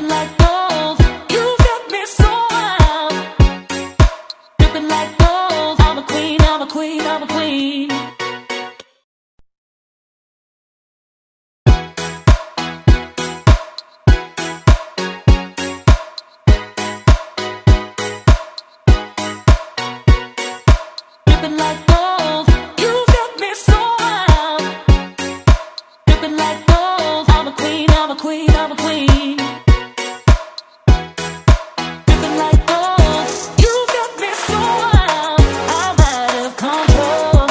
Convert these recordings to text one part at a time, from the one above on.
dripping like gold. You got me so wild, dripping like gold. I'm a queen, I'm a queen, I'm a queen. Dripping like gold. You got me so wild, dripping like gold. I'm a queen, I'm a queen, I'm a queen. Dripping like gold. You got me so wild, I'm out of control.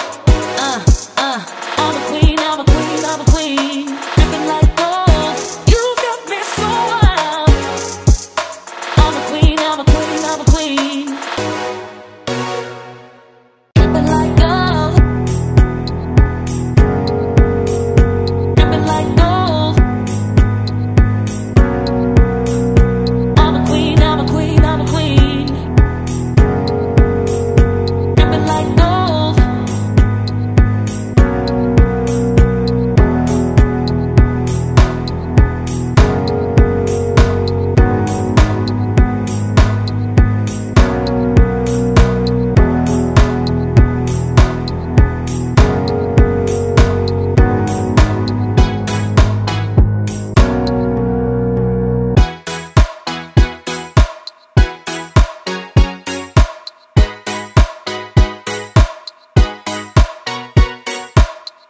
I'm a queen, I'm a queen, I'm a queen. Dripping like gold. You got me so wild. I'm a queen, I'm a queen, I'm a queen. Dripping like gold. Dripping like gold. I'm a queen, I'm a queen, I'm a queen. Dripping like gold.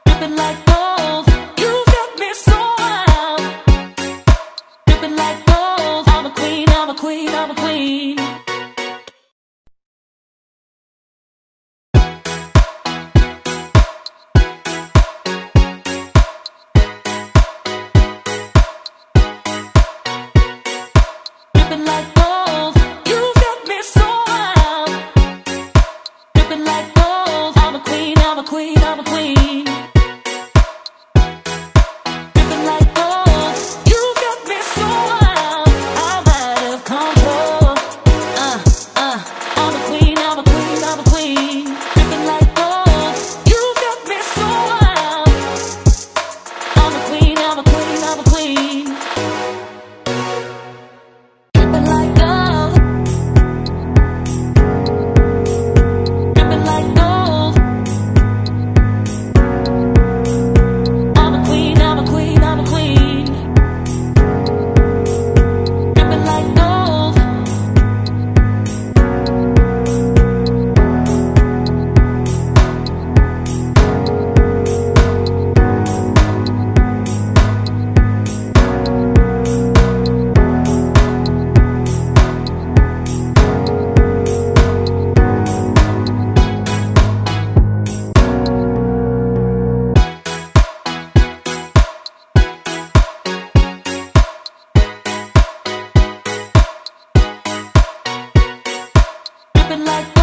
Dripping like gold. You got me so wild, dripping like gold. I'm a queen, I'm a queen, I'm a queen. Dripping like gold. You got me so wild, dripping like gold. I'm a queen, I'm a queen, I'm a queen. Dripping like gold. You got me so wild, I'm out of control. I'm a queen, I'm a queen, I'm a queen. Dripping like gold. You got me so wild. I'm a queen, I'm a queen, I'm a queen. Dripping like gold. Dripping like gold. I'm a queen, I'm a queen, I'm a queen. Dripping like gold. Dripping like